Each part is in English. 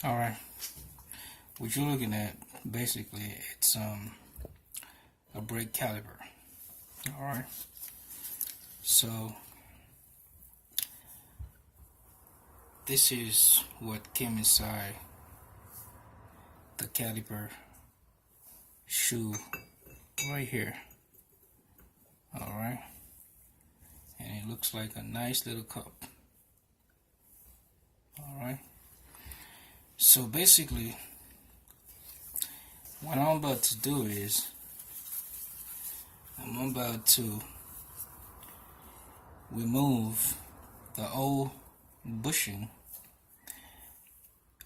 Alright, what you're looking at, basically, it's a brake caliper. Alright, so this is what came inside the caliper shoe right here. Alright, and it looks like a nice little cup. Alright, so basically what I'm about to do is I'm about to remove the old bushing,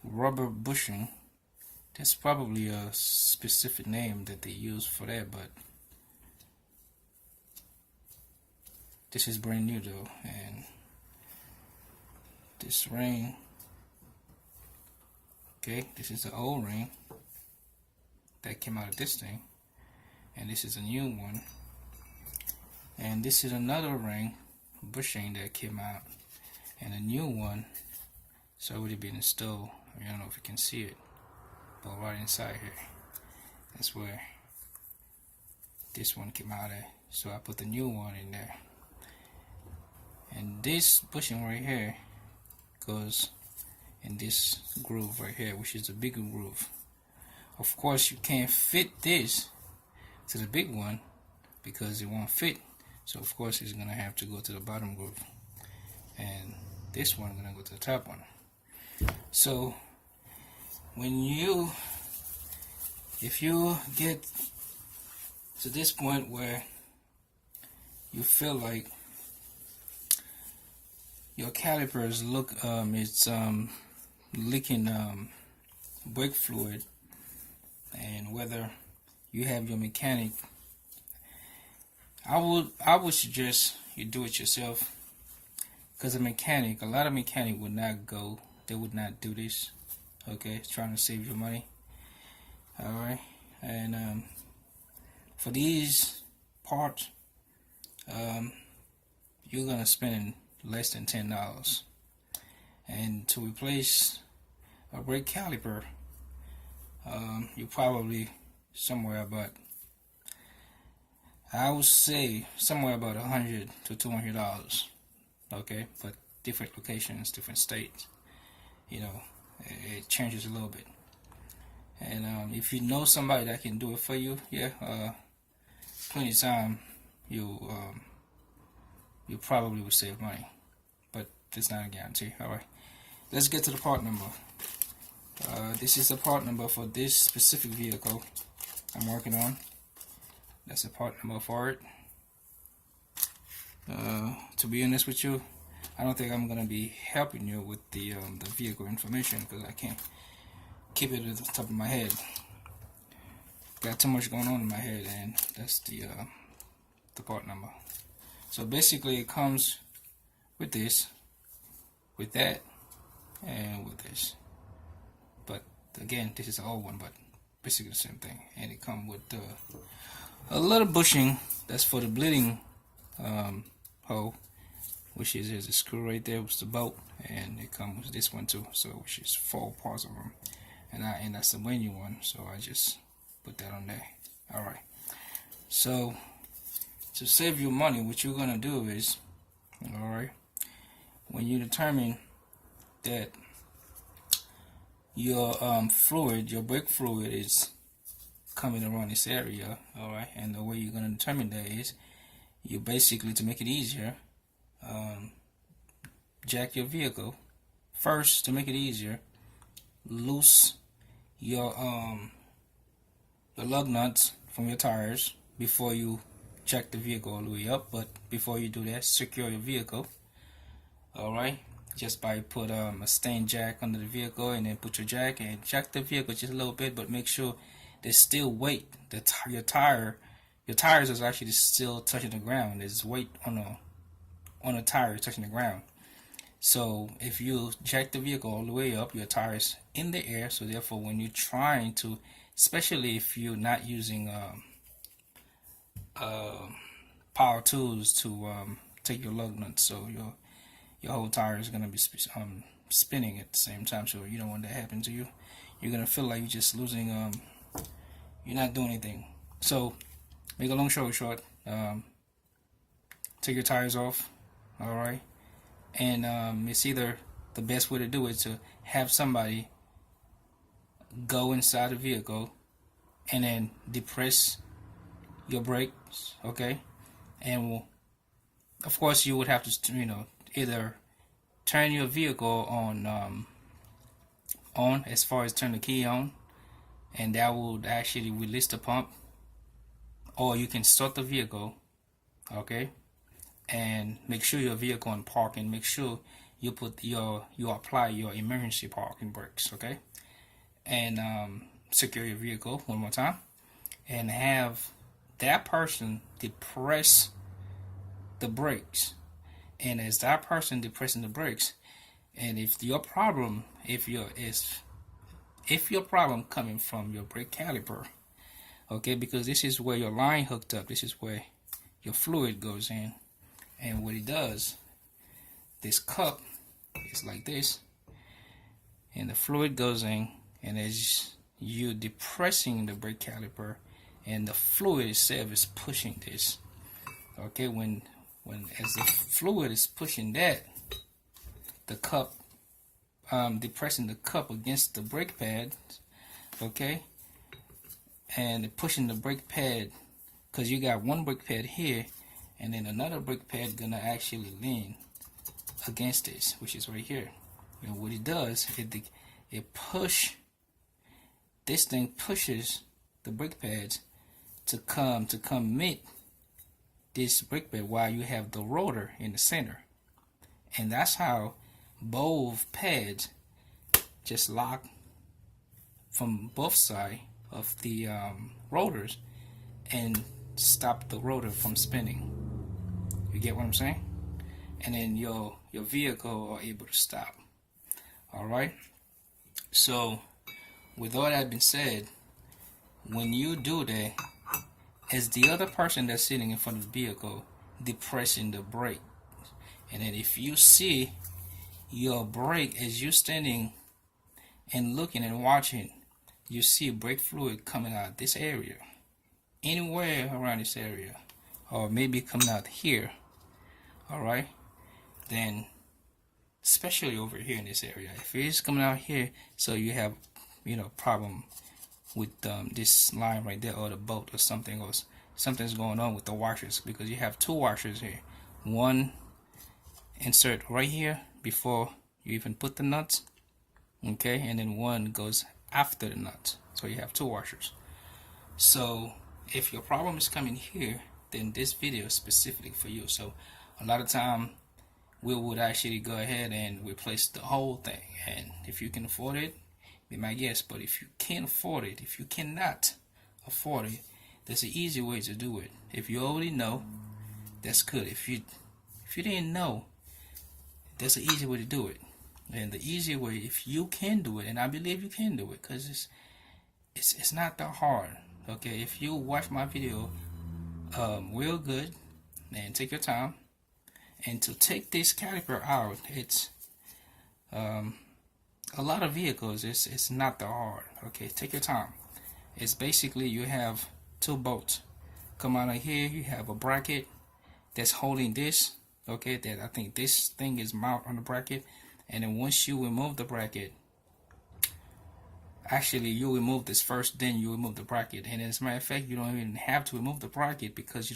rubber bushing. There's probably a specific name that they use for that, but this is brand new though. And this ring, okay, this is the old ring that came out of this thing, and this is a new one, and this is another ring bushing that came out, and a new one. It's already been installed. I don't know if you can see it, but right inside here, that's where this one came out at. So I put the new one in there, and this bushing right here goes in this groove right here, which is the bigger groove. Of course, you can't fit this to the big one because it won't fit. So of course, it's gonna have to go to the bottom groove, and this one gonna go to the top one. So if you get to this point where you feel like your calipers it's leaking brake fluid, and whether you have your mechanic, I would suggest you do it yourself, because a lot of mechanic would not go, they would not do this. Okay, it's trying to save you money. Alright, and for these parts, you're gonna spend less than $10, and to replace a brake caliper, you probably somewhere about, I would say somewhere about $100 to $200. Okay, but different locations, different states, you know, it changes a little bit. And if you know somebody that can do it for you, yeah, plenty of time, you probably will save money, but it's not a guarantee. Alright, let's get to the part number. This is the part number for this specific vehicle I'm working on. That's the part number for it. To be honest with you, I don't think I'm gonna be helping you with the vehicle information, because I can't keep it at the top of my head. Got too much going on in my head, and that's the part number. So basically, it comes with this, with that, and with this. But again, this is the old one, but basically the same thing. And it comes with a little bushing that's for the bleeding hole, which is there's a screw right there with the bolt, and it comes with this one too. So which is 4 parts of them, and that's the menu one. So I just put that on there. All right. So to save you money, what you're gonna do is, all right, when you determine that your fluid, your brake fluid is coming around this area, all right, and the way you're gonna determine that is, you basically, to make it easier, jack your vehicle first. To make it easier, loose your lug nuts from your tires before you jack the vehicle all the way up. But before you do that, secure your vehicle, alright, just by put a stand jack under the vehicle, and then put your jack and jack the vehicle just a little bit, but make sure there's still weight. Your tires is actually still touching the ground. There's weight on the tire touching the ground. So if you jack the vehicle all the way up, your tires in the air. So therefore, when you're trying to, especially if you're not using power tools to take your lug nuts, so your whole tire is gonna be spinning at the same time. So you don't want that to happen to you. You're gonna feel like you're just losing. You're not doing anything. So make a long story short. Take your tires off. All right, and it's either the best way to do it to have somebody go inside the vehicle and then depress your brakes, okay? And of course you would have to, either turn your vehicle on as far as turn the key on, and that would actually release the pump, or you can start the vehicle, okay, and make sure your vehicle in park, and make sure you apply your emergency parking brakes, okay, and secure your vehicle one more time, and have that person depress the brakes. And as that person depressing the brakes, and if your problem coming from your brake caliper, okay, because this is where your line hooked up, this is where your fluid goes in, and what it does, this cup is like this, and the fluid goes in, and as you depressing the brake caliper, and the fluid itself is pushing this, okay, when as the fluid is pushing that, the cup, depressing the cup against the brake pad, okay, and pushing the brake pad, because you got one brake pad here, and then another brake pad gonna actually lean against this, which is right here. And what it does, this thing pushes the brake pads to come meet this brake pad while you have the rotor in the center, and that's how both pads just lock from both sides of the rotors and stop the rotor from spinning. You get what I'm saying? And then your vehicle are able to stop. All right. So with all that being said, when you do that, as the other person that's sitting in front of the vehicle depressing the brake, and then if you see your brake as you're standing and looking and watching, you see brake fluid coming out this area, anywhere around this area, or maybe coming out here, all right, then especially over here in this area, if it's coming out here, so you have problem with this line right there, or the bolt, or something else, something's going on with the washers, because you have two washers here, one insert right here before you even put the nuts, okay, and then one goes after the nuts, so you have two washers. So if your problem is coming here, then this video is specifically for you. So a lot of time we would actually go ahead and replace the whole thing, and if you can afford it, be my guest. But if you can't afford it, if you cannot afford it, there's an easy way to do it. If you already know, that's good. If you didn't know, there's an easy way to do it. And the easy way, if you can do it, and I believe you can do it, because it's not that hard. Okay, if you watch my video real good and take your time, and to take this caliper out, it's a lot of vehicles, it's not that hard. Okay, take your time. It's basically, you have two bolts come out of here, you have a bracket that's holding this, okay, that I think this thing is mount on the bracket, and then once you remove the bracket, actually you remove this first, then you remove the bracket. And as a matter of fact, you don't even have to remove the bracket, because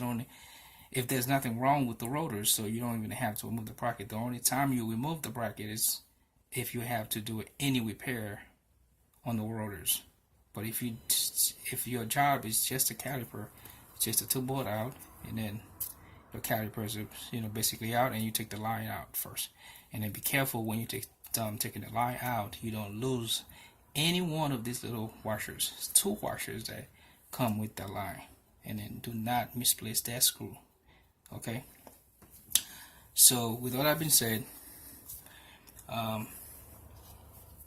if there's nothing wrong with the rotors, so you don't even have to remove the bracket. The only time you remove the bracket is if you have to do any repair on the rotors. But if your job is just a caliper, just a two-bolt out, and then your calipers are basically out, and you take the line out first, and then be careful when you taking the line out, you don't lose any one of these little washers. It's two washers that come with the line, and then do not misplace that screw. Okay. So with all that being said,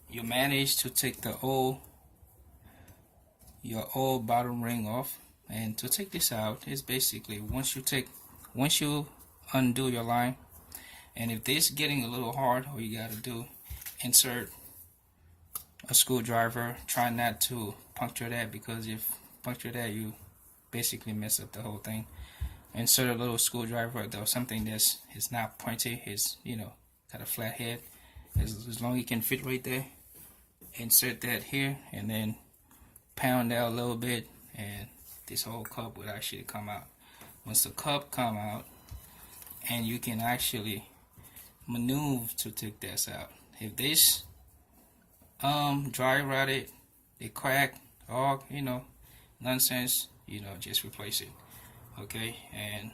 you manage to take your old bottom ring off, and to take this out is basically once you undo your line, And if this is getting a little hard, all you gotta do, insert a screwdriver. Try not to puncture that, because if puncture that, you basically mess up the whole thing. Insert a little screwdriver, though, something that's is not pointy, is, you know, got a flat head. As long as it can fit right there, insert that here, and then pound out a little bit, and this whole cup would actually come out. Once the cup come out, and you can actually maneuver to take this out. If this dry rotted, it cracked, or, you know, nonsense, you know, just replace it. Okay, and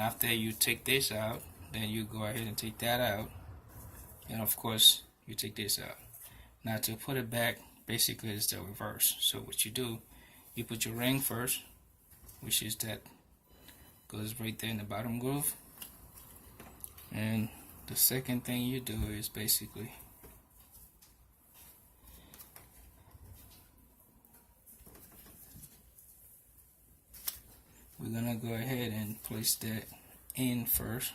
after you take this out, then you go ahead and take that out, and of course you take this out. Now to put it back, basically it's the reverse. So what you do, you put your ring first, which is that goes right there in the bottom groove, and the second thing you do is basically we're gonna go ahead and place that in first.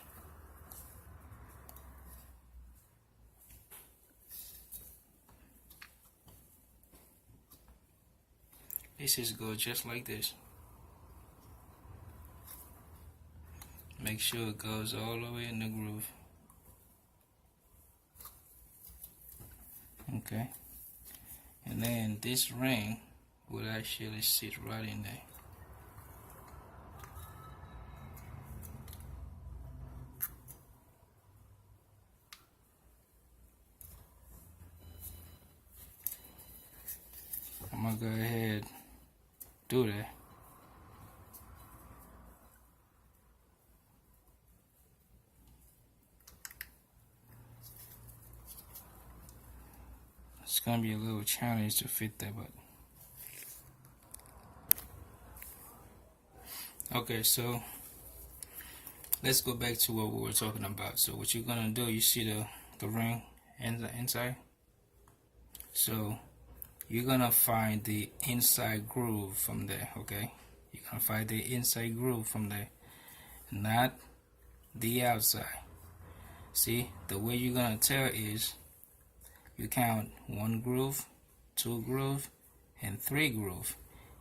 This is go just like this. Make sure it goes all the way in the groove. Okay, and then this ring would actually sit right in there. I'm gonna go ahead do that. It's gonna be a little challenge to fit that, but okay, so let's go back to what we were talking about. So what you're gonna do, you see the ring and the inside, so you're gonna find the inside groove from there. Okay, you're gonna find the inside groove from there, not the outside. See, the way you're gonna tell is you count 1 groove, 2 groove, and 3 groove,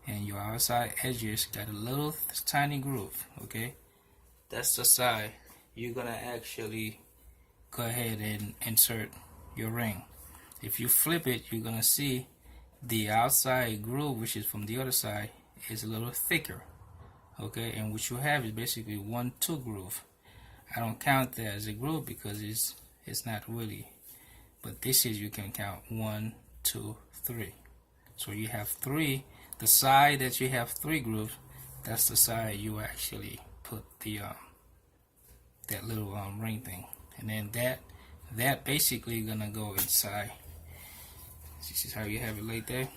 and your outside edges got a little tiny groove. Okay, that's the side you're gonna actually go ahead and insert your ring. If you flip it, you're gonna see the outside groove, which is from the other side, is a little thicker. Okay, and what you have is basically 1, 2 groove. I don't count that as a groove because it's not really, but this is, you can count 1, 2, 3. So you have 3. The side that you have 3 grooves, that's the side you actually put the that little ring thing, and then that basically gonna go inside. This is how you have it laid there.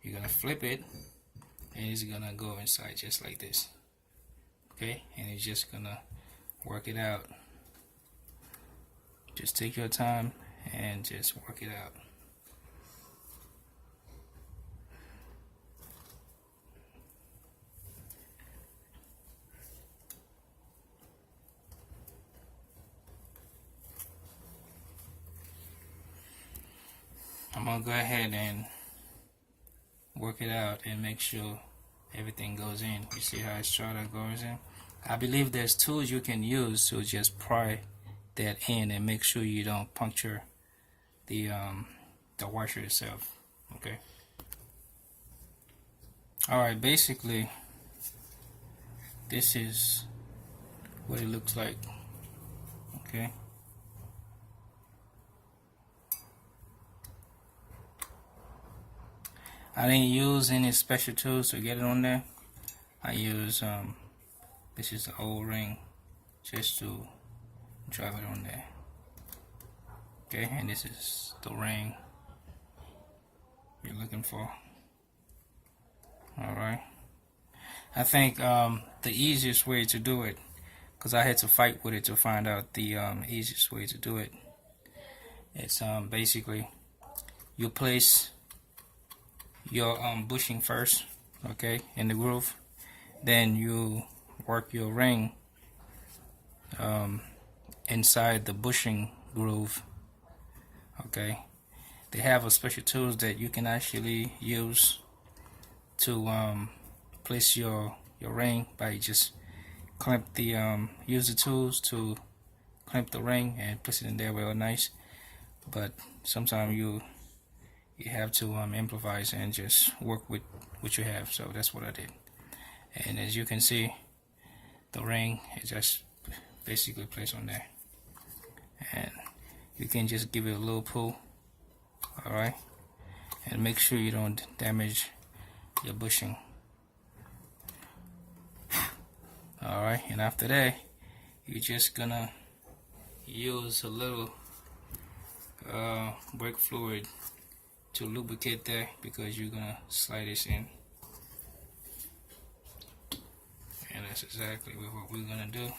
You're gonna flip it, and it's gonna go inside just like this. Okay, and it's just gonna work it out. Just take your time and just work it out. I'm gonna go ahead and work it out and make sure everything goes in. You see how it's short that goes in? I believe there's tools you can use to just pry that in and make sure you don't puncture the washer itself. Okay. Alright, basically this is what it looks like. Okay. I didn't use any special tools to get it on there. I use this is the old ring just to drive it on there. Okay, and this is the ring you're looking for. Alright, I think the easiest way to do it, because I had to fight with it to find out the easiest way to do it, it's basically you place your bushing first, okay, in the groove, then you work your ring inside the bushing groove. Okay, they have a special tools that you can actually use to place your ring by just clamp the use the tools to clamp the ring and place it in there real nice. But sometimes you have to improvise and just work with what you have. So that's what I did. And as you can see, the ring is just basically placed on there, and you can just give it a little pull. Alright, and make sure you don't damage your bushing. Alright, and after that, you're just gonna use a little brake fluid to lubricate that, because you're gonna slide this in, and that's exactly what we're gonna do.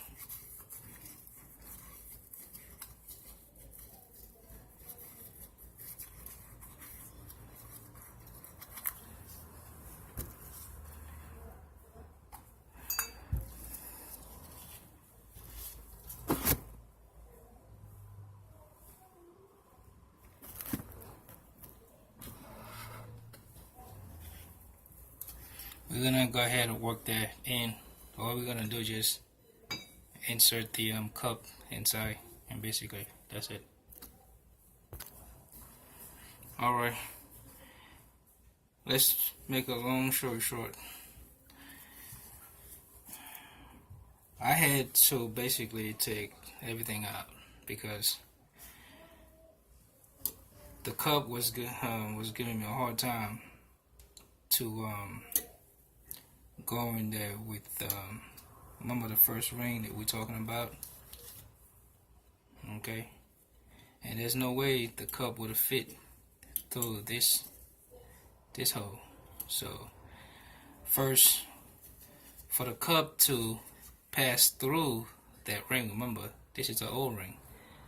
We're gonna go ahead and work that in. All we're gonna do is just insert the cup inside, and basically that's it. Alright, let's make a long story short. I had to basically take everything out because the cup was giving me a hard time to go in there with remember the first ring that we're talking about. Okay, and there's no way the cup would have fit through this hole. So first, for the cup to pass through that ring, remember this is an old ring,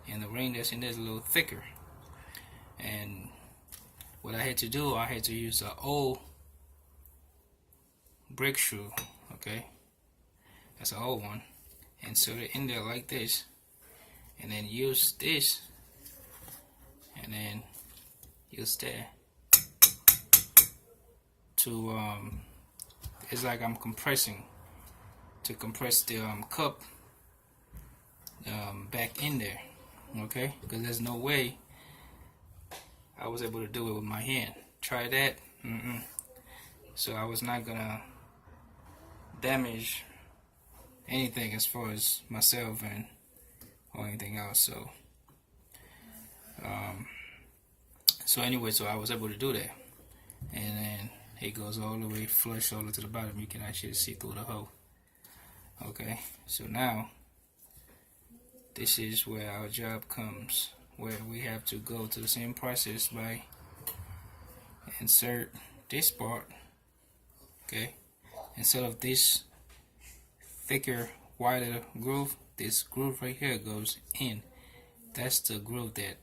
and the ring that's in there is a little thicker. And what I had to do, I had to use an old brake shoe. Okay, that's an old one, insert it in there like this, and then use this, and then use that to it's like I'm compressing to compress the cup back in there. Okay, because there's no way I was able to do it with my hand. Try that. So I was not gonna damage anything as far as myself and or anything else. So anyway, so I was able to do that, and then it goes all the way flush all the way to the bottom. You can actually see through the hole. Okay, so now this is where our job comes, where we have to go to the same process by insert this part. Okay, instead of this thicker, wider groove, this groove right here goes in. That's the groove that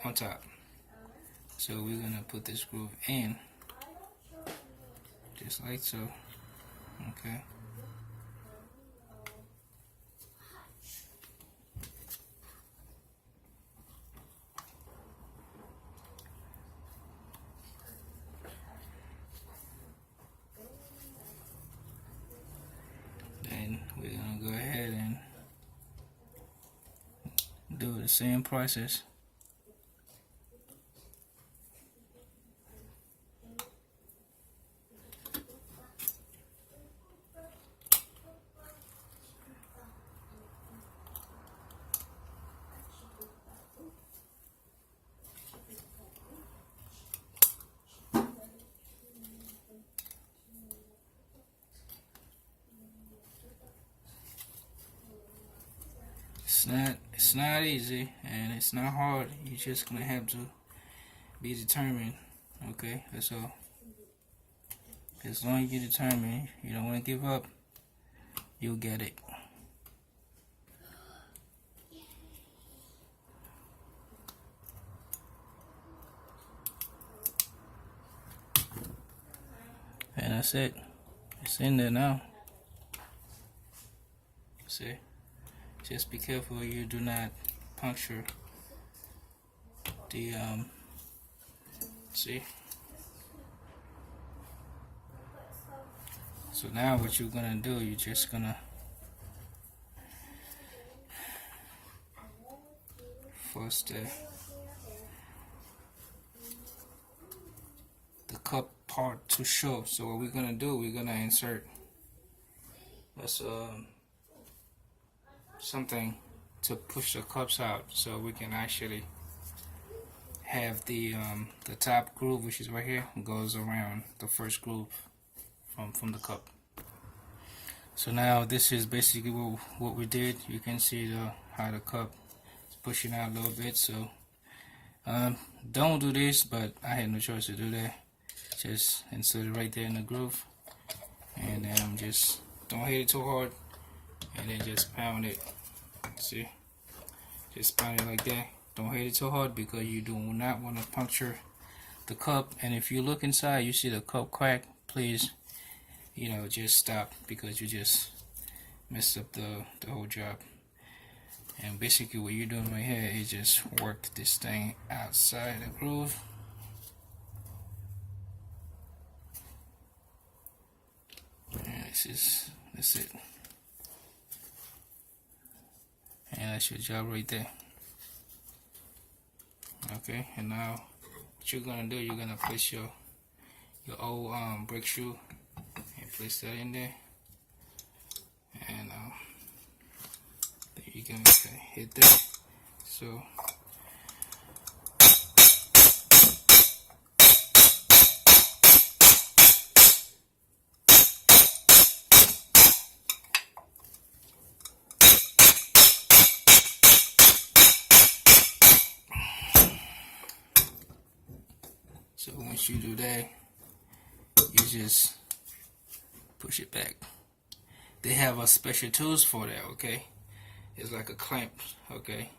on top. So we're gonna put this groove in, just like so. Okay. Then we're gonna go ahead and do the same process. It's not easy, and it's not hard. You're just gonna have to be determined. Okay, that's all. As long as you're determined, you don't want to give up, you'll get it. And that's it. It's in there now. See? just be careful you do not puncture the see. So now what you're gonna do, you're just gonna force the cup part to show. So what we're gonna do, we're gonna insert something to push the cups out, so we can actually have the top groove, which is right here, goes around the first groove from the cup. So now this is basically what we did. You can see how the cup is pushing out a little bit. So don't do this, but I had no choice to do that. Just insert it right there in the groove, and then just don't hit it too hard, and then just pound it. See, just pound it like that. Don't hit it too hard because you do not want to puncture the cup. And if you look inside, you see the cup crack, please, just stop, because you just messed up the whole job. And basically what you're doing right here is just work this thing outside the groove. And that's it. And that's your job right there. Okay, and now what you're gonna do, you're gonna place your old brake shoe and place that in there, and there you go. Okay, hit that. So once you do that, you just push it back. They have a special tools for that, okay? It's like a clamp, okay,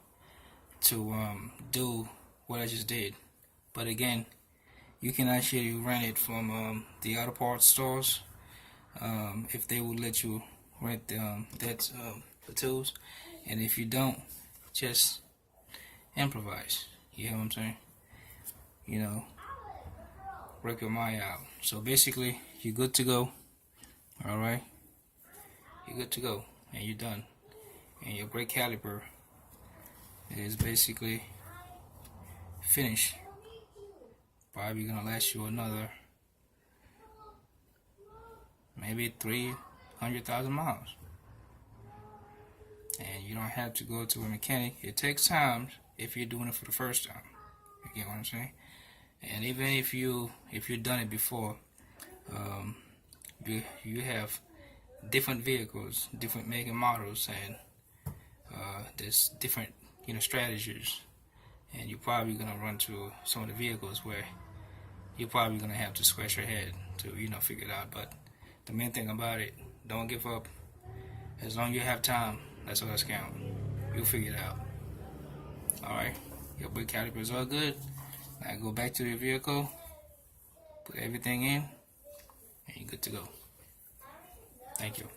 to do what I just did. But again, you can actually rent it from the auto parts stores, if they would let you rent the tools. And if you don't, just improvise. You know what I'm saying? Work your mind out. So basically, you're good to go. Alright? You're good to go. And you're done. And your brake caliper is basically finished. Probably gonna last you another maybe 300,000 miles. And you don't have to go to a mechanic. It takes time if you're doing it for the first time. You get what I'm saying? And even if you've done it before, you have different vehicles, different make and models, and there's different strategies, and you're probably gonna run to some of the vehicles where you're probably gonna have to scratch your head to figure it out. But the main thing about it, don't give up. As long as you have time, that's all that's count. You'll figure it out. Alright, your brake caliper is all good. Now go back to your vehicle, put everything in, and you're good to go. Thank you.